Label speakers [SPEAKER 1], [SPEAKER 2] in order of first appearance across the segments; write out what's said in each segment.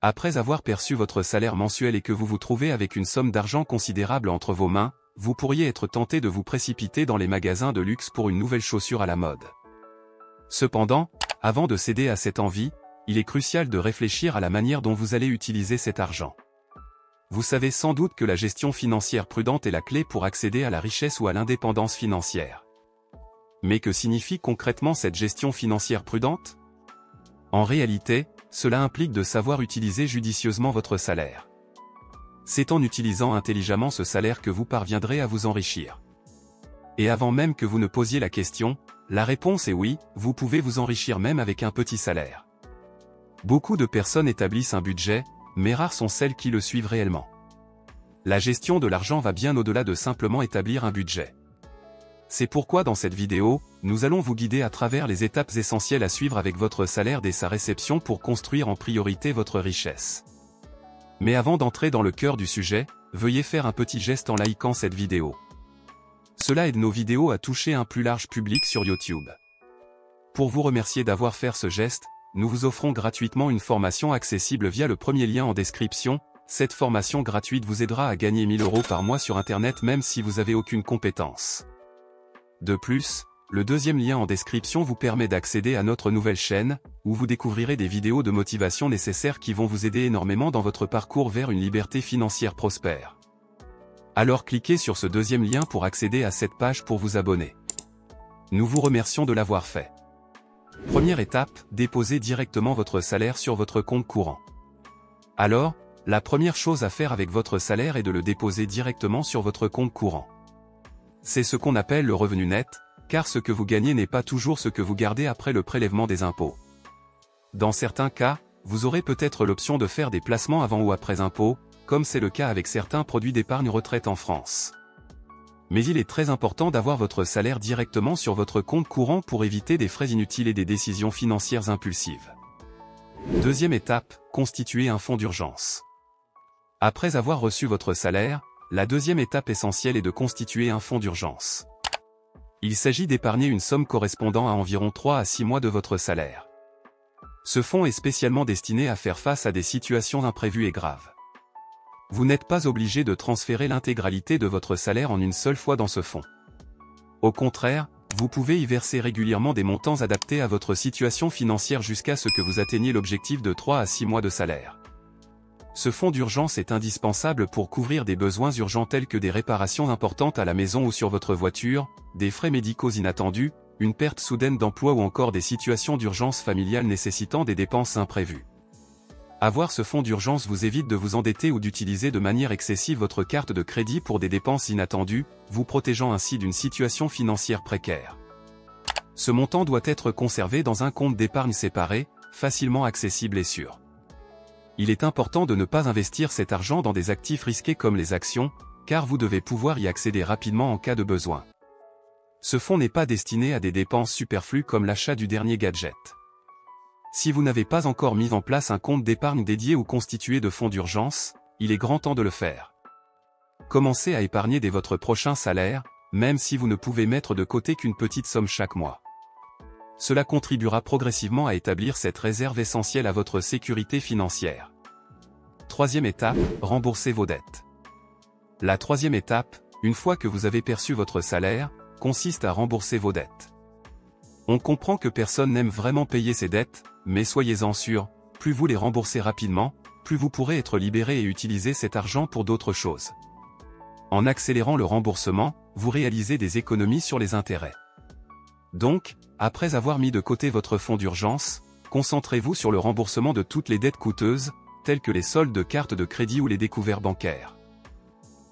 [SPEAKER 1] Après avoir perçu votre salaire mensuel et que vous vous trouvez avec une somme d'argent considérable entre vos mains, vous pourriez être tenté de vous précipiter dans les magasins de luxe pour une nouvelle chaussure à la mode. Cependant, avant de céder à cette envie, il est crucial de réfléchir à la manière dont vous allez utiliser cet argent. Vous savez sans doute que la gestion financière prudente est la clé pour accéder à la richesse ou à l'indépendance financière. Mais que signifie concrètement cette gestion financière prudente? En réalité, cela implique de savoir utiliser judicieusement votre salaire. C'est en utilisant intelligemment ce salaire que vous parviendrez à vous enrichir. Et avant même que vous ne posiez la question, la réponse est oui, vous pouvez vous enrichir même avec un petit salaire. Beaucoup de personnes établissent un budget, mais rares sont celles qui le suivent réellement. La gestion de l'argent va bien au-delà de simplement établir un budget. C'est pourquoi dans cette vidéo, nous allons vous guider à travers les étapes essentielles à suivre avec votre salaire dès sa réception pour construire en priorité votre richesse. Mais avant d'entrer dans le cœur du sujet, veuillez faire un petit geste en likant cette vidéo. Cela aide nos vidéos à toucher un plus large public sur YouTube. Pour vous remercier d'avoir fait ce geste, nous vous offrons gratuitement une formation accessible via le premier lien en description. Cette formation gratuite vous aidera à gagner 1000 € par mois sur Internet même si vous n'avez aucune compétence. De plus, le deuxième lien en description vous permet d'accéder à notre nouvelle chaîne, où vous découvrirez des vidéos de motivation nécessaires qui vont vous aider énormément dans votre parcours vers une liberté financière prospère. Alors cliquez sur ce deuxième lien pour accéder à cette page pour vous abonner. Nous vous remercions de l'avoir fait. Première étape, déposez directement votre salaire sur votre compte courant. Alors, la première chose à faire avec votre salaire est de le déposer directement sur votre compte courant. C'est ce qu'on appelle le revenu net, car ce que vous gagnez n'est pas toujours ce que vous gardez après le prélèvement des impôts. Dans certains cas, vous aurez peut-être l'option de faire des placements avant ou après impôts, comme c'est le cas avec certains produits d'épargne retraite en France. Mais il est très important d'avoir votre salaire directement sur votre compte courant pour éviter des frais inutiles et des décisions financières impulsives. Deuxième étape, constituer un fonds d'urgence. Après avoir reçu votre salaire, la deuxième étape essentielle est de constituer un fonds d'urgence. Il s'agit d'épargner une somme correspondant à environ 3 à 6 mois de votre salaire. Ce fonds est spécialement destiné à faire face à des situations imprévues et graves. Vous n'êtes pas obligé de transférer l'intégralité de votre salaire en une seule fois dans ce fonds. Au contraire, vous pouvez y verser régulièrement des montants adaptés à votre situation financière jusqu'à ce que vous atteigniez l'objectif de 3 à 6 mois de salaire. Ce fonds d'urgence est indispensable pour couvrir des besoins urgents tels que des réparations importantes à la maison ou sur votre voiture, des frais médicaux inattendus, une perte soudaine d'emploi ou encore des situations d'urgence familiale nécessitant des dépenses imprévues. Avoir ce fonds d'urgence vous évite de vous endetter ou d'utiliser de manière excessive votre carte de crédit pour des dépenses inattendues, vous protégeant ainsi d'une situation financière précaire. Ce montant doit être conservé dans un compte d'épargne séparé, facilement accessible et sûr. Il est important de ne pas investir cet argent dans des actifs risqués comme les actions, car vous devez pouvoir y accéder rapidement en cas de besoin. Ce fonds n'est pas destiné à des dépenses superflues comme l'achat du dernier gadget. Si vous n'avez pas encore mis en place un compte d'épargne dédié ou constitué de fonds d'urgence, il est grand temps de le faire. Commencez à épargner dès votre prochain salaire, même si vous ne pouvez mettre de côté qu'une petite somme chaque mois. Cela contribuera progressivement à établir cette réserve essentielle à votre sécurité financière. Troisième étape, remboursez vos dettes. La troisième étape, une fois que vous avez perçu votre salaire, consiste à rembourser vos dettes. On comprend que personne n'aime vraiment payer ses dettes, mais soyez-en sûrs, plus vous les remboursez rapidement, plus vous pourrez être libéré et utiliser cet argent pour d'autres choses. En accélérant le remboursement, vous réalisez des économies sur les intérêts. Donc, après avoir mis de côté votre fonds d'urgence, concentrez-vous sur le remboursement de toutes les dettes coûteuses, telles que les soldes de cartes de crédit ou les découverts bancaires.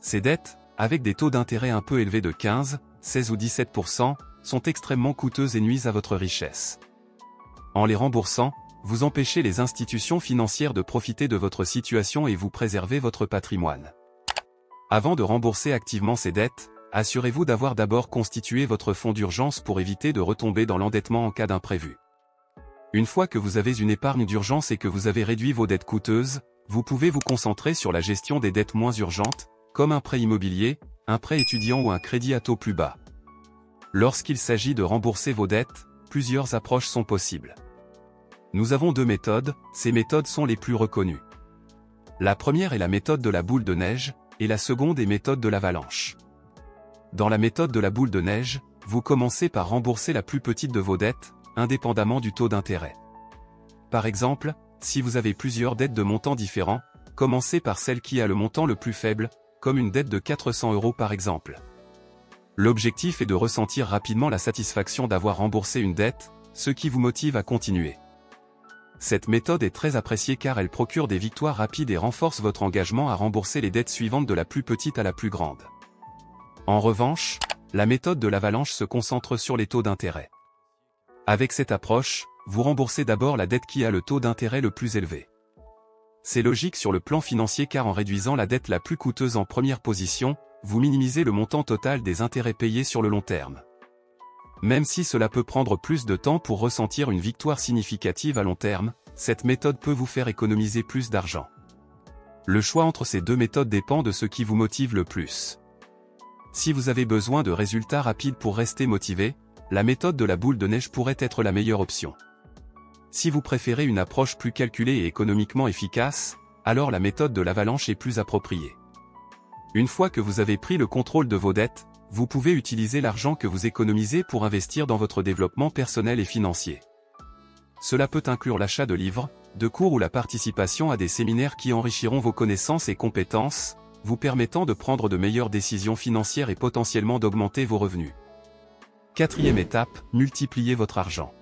[SPEAKER 1] Ces dettes, avec des taux d'intérêt un peu élevés de 15, 16 ou 17%, sont extrêmement coûteuses et nuisent à votre richesse. En les remboursant, vous empêchez les institutions financières de profiter de votre situation et vous préservez votre patrimoine. Avant de rembourser activement ces dettes, assurez-vous d'avoir d'abord constitué votre fonds d'urgence pour éviter de retomber dans l'endettement en cas d'imprévu. Une fois que vous avez une épargne d'urgence et que vous avez réduit vos dettes coûteuses, vous pouvez vous concentrer sur la gestion des dettes moins urgentes, comme un prêt immobilier, un prêt étudiant ou un crédit à taux plus bas. Lorsqu'il s'agit de rembourser vos dettes, plusieurs approches sont possibles. Nous avons deux méthodes, ces méthodes sont les plus reconnues. La première est la méthode de la boule de neige, et la seconde est méthode de l'avalanche. Dans la méthode de la boule de neige, vous commencez par rembourser la plus petite de vos dettes, indépendamment du taux d'intérêt. Par exemple, si vous avez plusieurs dettes de montants différents, commencez par celle qui a le montant le plus faible, comme une dette de 400 € par exemple. L'objectif est de ressentir rapidement la satisfaction d'avoir remboursé une dette, ce qui vous motive à continuer. Cette méthode est très appréciée car elle procure des victoires rapides et renforce votre engagement à rembourser les dettes suivantes de la plus petite à la plus grande. En revanche, la méthode de l'avalanche se concentre sur les taux d'intérêt. Avec cette approche, vous remboursez d'abord la dette qui a le taux d'intérêt le plus élevé. C'est logique sur le plan financier car en réduisant la dette la plus coûteuse en première position, vous minimisez le montant total des intérêts payés sur le long terme. Même si cela peut prendre plus de temps pour ressentir une victoire significative à long terme, cette méthode peut vous faire économiser plus d'argent. Le choix entre ces deux méthodes dépend de ce qui vous motive le plus. Si vous avez besoin de résultats rapides pour rester motivé, la méthode de la boule de neige pourrait être la meilleure option. Si vous préférez une approche plus calculée et économiquement efficace, alors la méthode de l'avalanche est plus appropriée. Une fois que vous avez pris le contrôle de vos dettes, vous pouvez utiliser l'argent que vous économisez pour investir dans votre développement personnel et financier. Cela peut inclure l'achat de livres, de cours ou la participation à des séminaires qui enrichiront vos connaissances et compétences, vous permettant de prendre de meilleures décisions financières et potentiellement d'augmenter vos revenus. Quatrième étape, multipliez votre argent.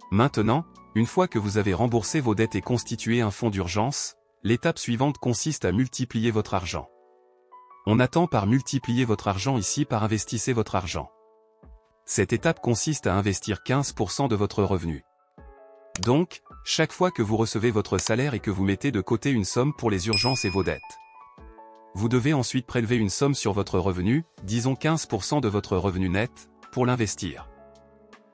[SPEAKER 1] Maintenant, une fois que vous avez remboursé vos dettes et constitué un fonds d'urgence, l'étape suivante consiste à multiplier votre argent. On attend par multiplier votre argent ici par investissez votre argent. Cette étape consiste à investir 15% de votre revenu. Donc, chaque fois que vous recevez votre salaire et que vous mettez de côté une somme pour les urgences et vos dettes, vous devez ensuite prélever une somme sur votre revenu, disons 15% de votre revenu net, pour l'investir.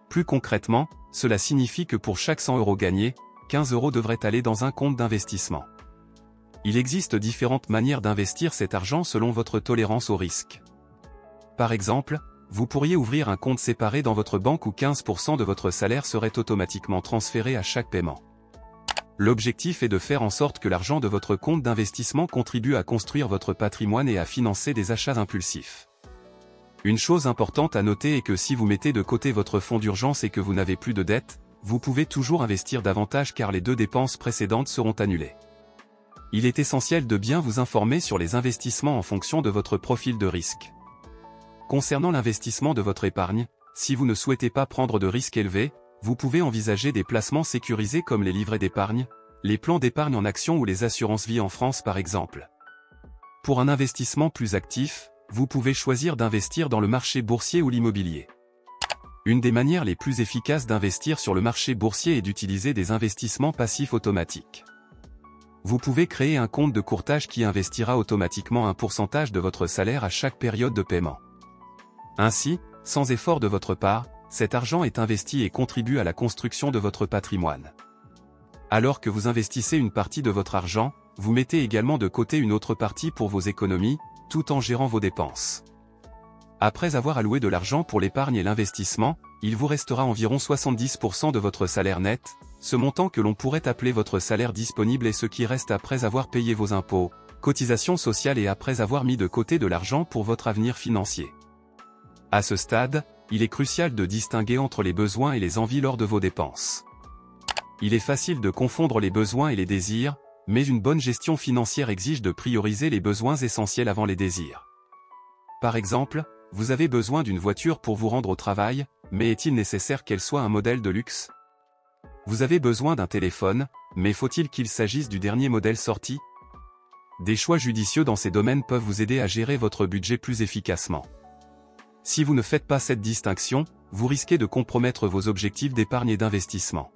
[SPEAKER 1] Plus concrètement, cela signifie que pour chaque 100 € gagnés, 15 € devraient aller dans un compte d'investissement. Il existe différentes manières d'investir cet argent selon votre tolérance au risque. Par exemple, vous pourriez ouvrir un compte séparé dans votre banque où 15% de votre salaire serait automatiquement transféré à chaque paiement. L'objectif est de faire en sorte que l'argent de votre compte d'investissement contribue à construire votre patrimoine et à financer des achats impulsifs. Une chose importante à noter est que si vous mettez de côté votre fonds d'urgence et que vous n'avez plus de dettes, vous pouvez toujours investir davantage car les deux dépenses précédentes seront annulées. Il est essentiel de bien vous informer sur les investissements en fonction de votre profil de risque. Concernant l'investissement de votre épargne, si vous ne souhaitez pas prendre de risques élevés, vous pouvez envisager des placements sécurisés comme les livrets d'épargne, les plans d'épargne en actions ou les assurances vie en France par exemple. Pour un investissement plus actif, vous pouvez choisir d'investir dans le marché boursier ou l'immobilier. Une des manières les plus efficaces d'investir sur le marché boursier est d'utiliser des investissements passifs automatiques. Vous pouvez créer un compte de courtage qui investira automatiquement un pourcentage de votre salaire à chaque période de paiement. Ainsi, sans effort de votre part, cet argent est investi et contribue à la construction de votre patrimoine. Alors que vous investissez une partie de votre argent, vous mettez également de côté une autre partie pour vos économies, tout en gérant vos dépenses. Après avoir alloué de l'argent pour l'épargne et l'investissement, il vous restera environ 70% de votre salaire net, ce montant que l'on pourrait appeler votre salaire disponible est ce qui reste après avoir payé vos impôts, cotisations sociales et après avoir mis de côté de l'argent pour votre avenir financier. À ce stade, il est crucial de distinguer entre les besoins et les envies lors de vos dépenses. Il est facile de confondre les besoins et les désirs, mais une bonne gestion financière exige de prioriser les besoins essentiels avant les désirs. Par exemple, vous avez besoin d'une voiture pour vous rendre au travail, mais est-il nécessaire qu'elle soit un modèle de luxe ? Vous avez besoin d'un téléphone, mais faut-il qu'il s'agisse du dernier modèle sorti ? Des choix judicieux dans ces domaines peuvent vous aider à gérer votre budget plus efficacement. Si vous ne faites pas cette distinction, vous risquez de compromettre vos objectifs d'épargne et d'investissement.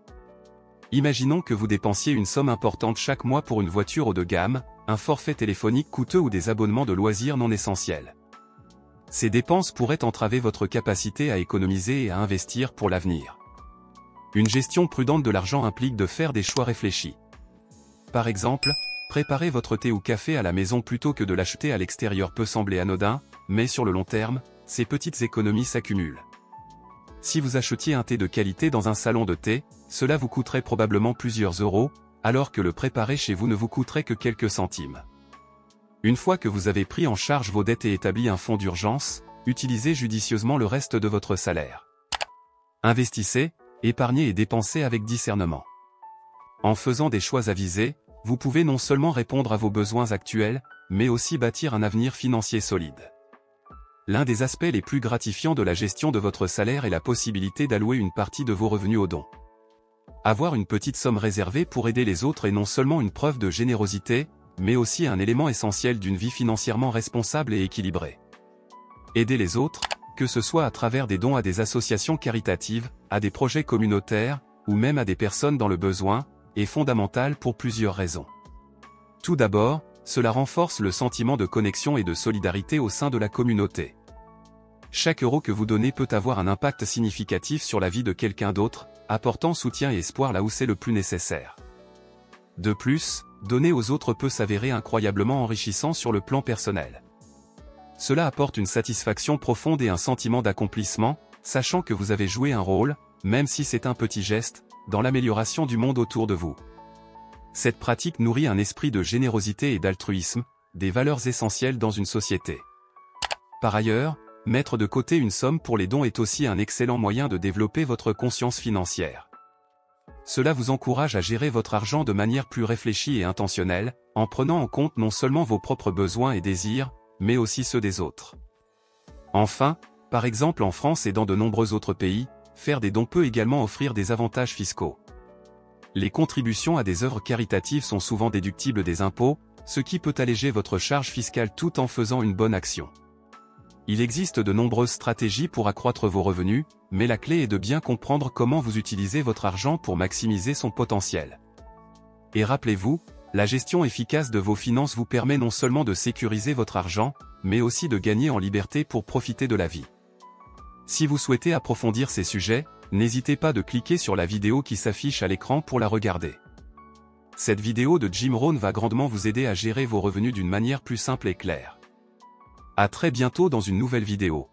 [SPEAKER 1] Imaginons que vous dépensiez une somme importante chaque mois pour une voiture haut de gamme, un forfait téléphonique coûteux ou des abonnements de loisirs non essentiels. Ces dépenses pourraient entraver votre capacité à économiser et à investir pour l'avenir. Une gestion prudente de l'argent implique de faire des choix réfléchis. Par exemple, préparer votre thé ou café à la maison plutôt que de l'acheter à l'extérieur peut sembler anodin, mais sur le long terme, ces petites économies s'accumulent. Si vous achetiez un thé de qualité dans un salon de thé, cela vous coûterait probablement plusieurs euros, alors que le préparer chez vous ne vous coûterait que quelques centimes. Une fois que vous avez pris en charge vos dettes et établi un fonds d'urgence, utilisez judicieusement le reste de votre salaire. Investissez, épargnez et dépensez avec discernement. En faisant des choix avisés, vous pouvez non seulement répondre à vos besoins actuels, mais aussi bâtir un avenir financier solide. L'un des aspects les plus gratifiants de la gestion de votre salaire est la possibilité d'allouer une partie de vos revenus aux dons. Avoir une petite somme réservée pour aider les autres est non seulement une preuve de générosité, mais aussi un élément essentiel d'une vie financièrement responsable et équilibrée. Aider les autres, que ce soit à travers des dons à des associations caritatives, à des projets communautaires, ou même à des personnes dans le besoin, est fondamental pour plusieurs raisons. Tout d'abord, cela renforce le sentiment de connexion et de solidarité au sein de la communauté. Chaque euro que vous donnez peut avoir un impact significatif sur la vie de quelqu'un d'autre, apportant soutien et espoir là où c'est le plus nécessaire. De plus, donner aux autres peut s'avérer incroyablement enrichissant sur le plan personnel. Cela apporte une satisfaction profonde et un sentiment d'accomplissement, sachant que vous avez joué un rôle, même si c'est un petit geste, dans l'amélioration du monde autour de vous. Cette pratique nourrit un esprit de générosité et d'altruisme, des valeurs essentielles dans une société. Par ailleurs, mettre de côté une somme pour les dons est aussi un excellent moyen de développer votre conscience financière. Cela vous encourage à gérer votre argent de manière plus réfléchie et intentionnelle, en prenant en compte non seulement vos propres besoins et désirs, mais aussi ceux des autres. Enfin, par exemple en France et dans de nombreux autres pays, faire des dons peut également offrir des avantages fiscaux. Les contributions à des œuvres caritatives sont souvent déductibles des impôts, ce qui peut alléger votre charge fiscale tout en faisant une bonne action. Il existe de nombreuses stratégies pour accroître vos revenus, mais la clé est de bien comprendre comment vous utilisez votre argent pour maximiser son potentiel. Et rappelez-vous, la gestion efficace de vos finances vous permet non seulement de sécuriser votre argent, mais aussi de gagner en liberté pour profiter de la vie. Si vous souhaitez approfondir ces sujets, n'hésitez pas de cliquer sur la vidéo qui s'affiche à l'écran pour la regarder. Cette vidéo de Jim Rohn va grandement vous aider à gérer vos revenus d'une manière plus simple et claire. À très bientôt dans une nouvelle vidéo.